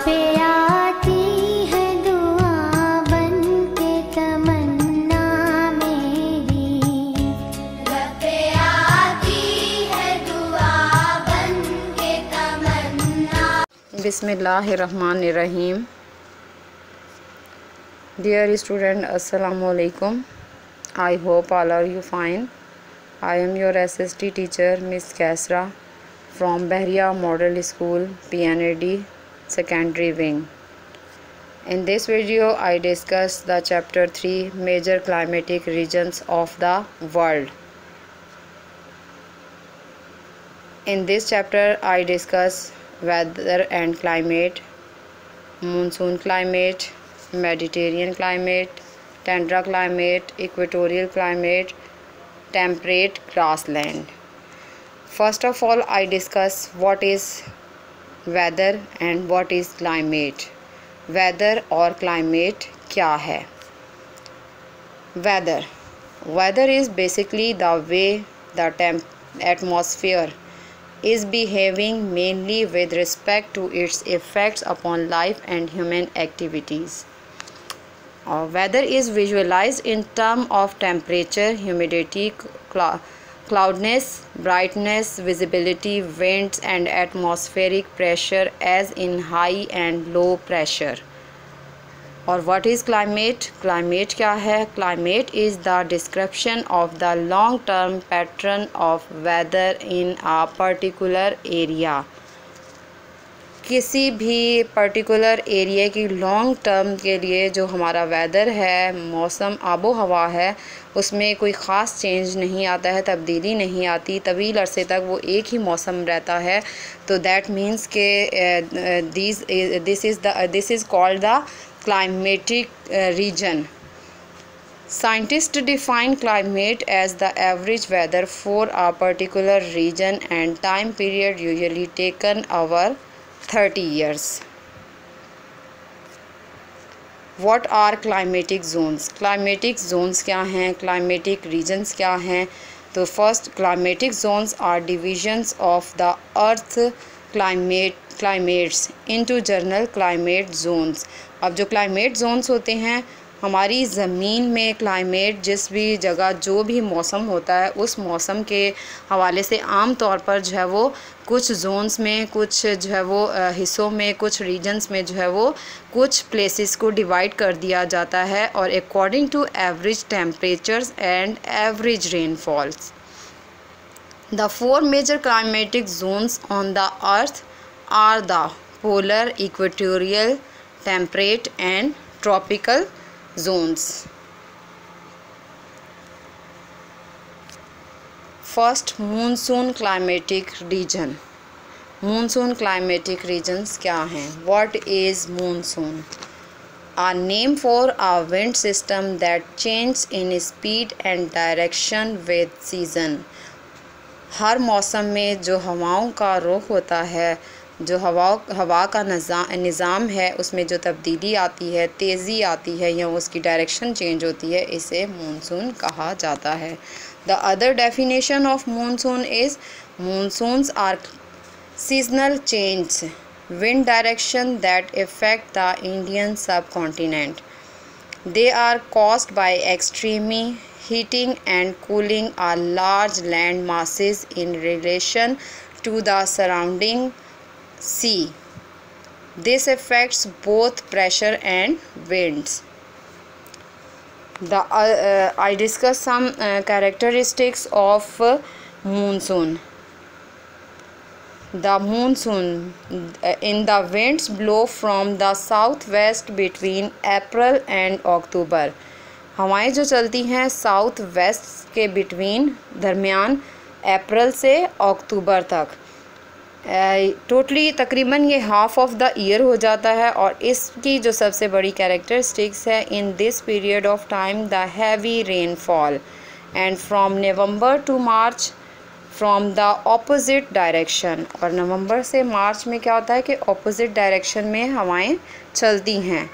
पे आती है दुआ बन के तमन्ना मेरी, लब पे आती है दुआ बन के तमन्ना। बिस्मिल्लाहिर्रहमानिर्रहीम। Dear student, Assalamu alaikum. I hope all are you fine. I am your SST teacher Miss Kasra from Bahria Model School, PNAD Secondary Wing. In this video, I discuss the chapter 3 major climatic regions of the world. In this chapter, I discuss weather and climate, monsoon climate, Mediterranean climate, tundra climate, equatorial climate, temperate grassland. First of all, I discuss what is weather and what is climate. Weather और climate क्या है? Weather is basically the way the atmosphere is behaving, mainly with respect to its effects upon life and human activities. Weather is visualized in terms of temperature, humidity, cloudiness, brightness, visibility, winds, and atmospheric pressure as in high and low pressure. और what is climate? Climate क्या है? Climate is the description of the long-term pattern of weather in a particular area. किसी भी particular area की long term के लिए जो हमारा वेदर है, मौसम आबो हवा है, उसमें कोई ख़ास चेंज नहीं आता है, तब्दीली नहीं आती, तवील अरसे तक वो एक ही मौसम रहता है। तो दैट मीन्स के this is called the climatic region. Scientists define climate as the average weather for a particular region and time period, usually taken over 30 years. What are climatic zones? Climatic zones क्या हैं? Climatic regions क्या हैं? तो first, climatic zones are divisions of the earth climates into general climate zones. अब जो climate Jones होते हैं, हमारी ज़मीन में क्लाइमेट जिस भी जगह जो भी मौसम होता है, उस मौसम के हवाले से आम तौर पर जो है वो कुछ जोन्स में, कुछ जो है वो हिस्सों में, कुछ रीजन्स में जो है वो कुछ प्लेसेस को डिवाइड कर दिया जाता है और according to average temperatures and average rainfalls. The four major climatic zones on the earth are the polar, equatorial, temperate and tropical zones. First, monsoon climatic region. Monsoon climatic regions क्या हैं? What is monsoon? A name for a wind system that changes in speed and direction with season. हर मौसम में जो हवाओं का रुख होता है, जो हवा का निज़ाम है, उसमें जो तब्दीली आती है, तेज़ी आती है या उसकी डायरेक्शन चेंज होती है, इसे मानसून कहा जाता है. The other definition of monsoon is monsoons are seasonal change wind direction that affect the Indian subcontinent. They are caused by extreme heating and cooling of large land masses in relation to the surrounding sea. This affects both pressure and winds. I discuss some characteristics of monsoon. The monsoon in the winds blow from the southwest between April and October. हवाएं जो चलती हैं south west के दरमियान अप्रैल से अक्टूबर तक. Totally तकरीबन ये हाफ ऑफ द ईयर हो जाता है और इसकी जो सबसे बड़ी कैरेक्टरिस्टिक्स है, in this period of time the heavy rainfall and from November to March from the opposite direction. और नवंबर से मार्च में क्या होता है कि ऑपोजिट डायरेक्शन में हवाएं चलती हैं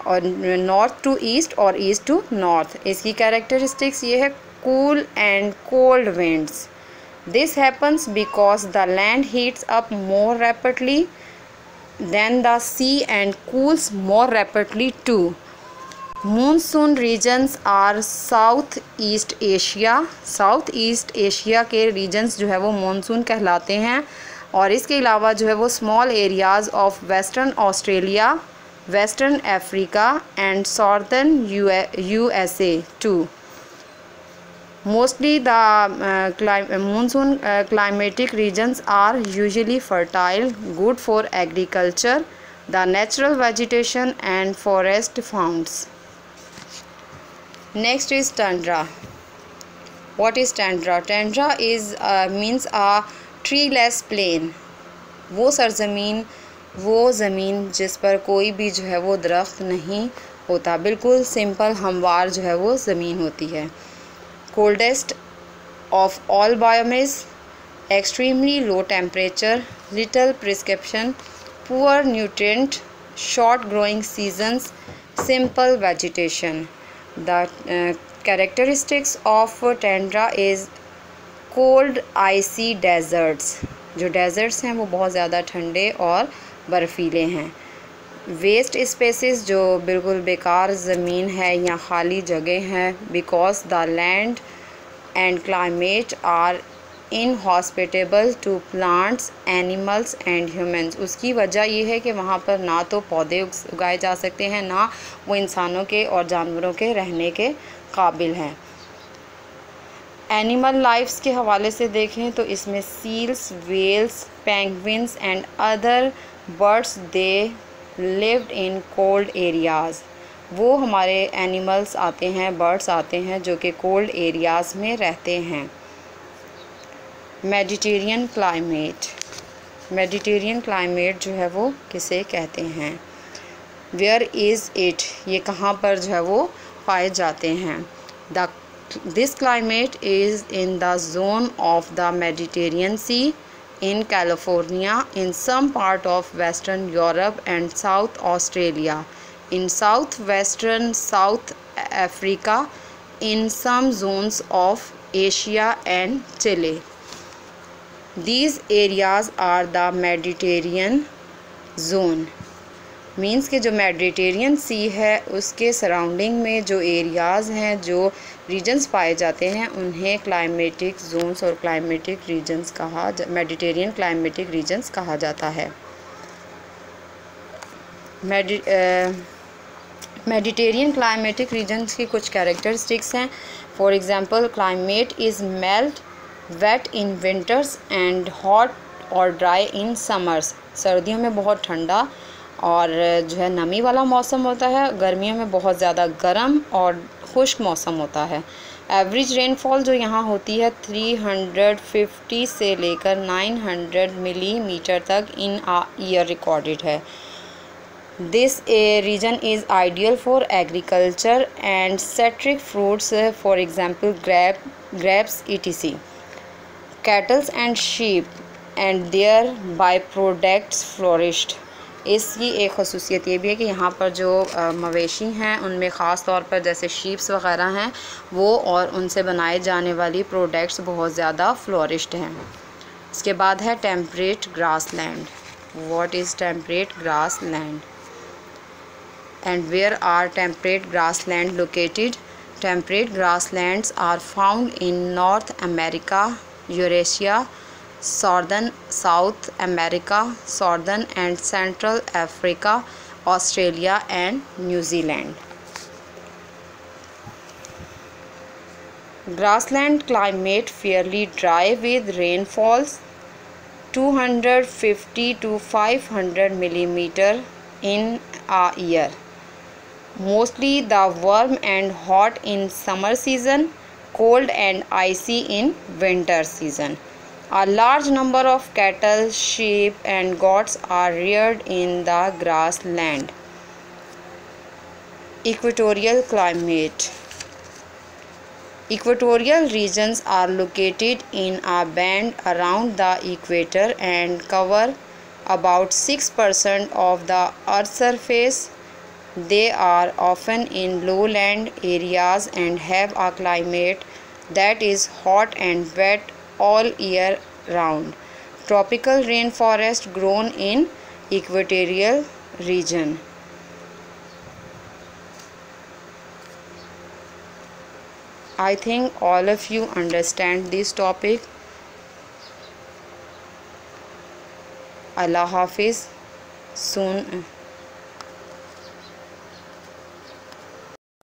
और नॉर्थ टू ईस्ट और ईस्ट टू नॉर्थ. इसकी कैरेक्टरिस्टिक्स ये है cool and cold winds. This happens because the land heats up more rapidly than the sea and cools more rapidly too. Monsoon regions are south east Asia के regions जो है वो monsoon कहलाते हैं, और इसके अलावा जो है वो small areas of Western Australia, Western Africa and southern USA too. Mostly the monsoon climatic regions are usually fertile, good for agriculture, the natural vegetation and forest founds. Next is tundra. What is tundra? Tundra is means a treeless plain. वो सरज़मीन, वो ज़मीन जिस पर कोई भी जो है वो दरख्त नहीं होता, बिल्कुल सिंपल हमवार जो है वो ज़मीन होती है. Coldest of all biomes, extremely low temperature, little precipitation, poor nutrient, short growing seasons, simple vegetation. The characteristics of tundra is cold icy deserts. जो deserts हैं वो बहुत ज़्यादा ठंडे और बर्फ़ीले हैं. वेस्ट स्पेसिस, जो बिल्कुल बेकार ज़मीन है या खाली जगह है, because the land and climate are inhospitable to plants, animals and humans. उसकी वजह यह है कि वहाँ पर ना तो पौधे उगाए जा सकते हैं, ना वो इंसानों के और जानवरों के रहने के काबिल हैं. एनिमल लाइफ्स के हवाले से देखें तो इसमें seals, whales, penguins and other birds they lived in cold areas. वो हमारे एनिमल्स आते हैं, बर्ड्स आते हैं जो कि कोल्ड एरियाज़ में रहते हैं. Mediterranean climate. मेडिटेरियन क्लाइमेट जो है वो किसे कहते हैं? Where is it? ये कहाँ पर जो है वो पाए जाते हैं? This climate is in the zone of the Mediterranean sea, in California, in some part of Western Europe and South Australia, in southwestern South Africa, in some zones of Asia and Chile. These areas are the Mediterranean zone. Means कि जो Mediterranean सी है उसके surrounding में जो areas हैं, जो regions पाए जाते हैं, उन्हें क्लाइमेटिक जोन्स और climatic regions Mediterranean climatic regions कहा जाता है. मेडिटेरियन क्लाइमेटिक रीजन्स की कुछ कैरेक्टरिस्टिक्स हैं. For example, climate is melt wet in winters and hot और ड्राई इन समर्स. सर्दियों में बहुत ठंडा और जो है नमी वाला मौसम होता है, गर्मियों में बहुत ज़्यादा गर्म और खुश्क मौसम होता है. एवरेज रेनफॉल जो यहाँ होती है 350 से लेकर 900 मिलीमीटर तक इन आ ईयर रिकॉर्डेड है. This region is ideal for agriculture and citric fruits, for example grapes etc. Cattle and sheep and their byproducts flourished. इसकी एक खसूसियत ये भी है कि यहाँ पर जो मवेशी हैं उनमें ख़ास तौर पर जैसे शीप्स वग़ैरह हैं वो और उनसे बनाए जाने वाली प्रोडक्ट्स बहुत ज़्यादा फ्लोरिश्ड हैं. इसके बाद है temperate grassland. What is temperate grassland and where are temperate grassland located? Temperate grasslands are found in North America, Eurasia, Southern South America, Southern and Central Africa, Australia and New Zealand. Grassland climate fairly dry with rainfalls 250 to 500 millimeter in a year. Mostly the warm and hot in summer season, cold and icy in winter season. A large number of cattle, sheep and goats are reared in the grassland. Equatorial climate. Equatorial regions are located in a band around the equator and cover about 6% of the Earth's surface. They are often in lowland areas and have a climate that is hot and wet all year round. Tropical rainforest grown in Equatorial region. I think all of you understand this topic. Allah Hafiz. Soon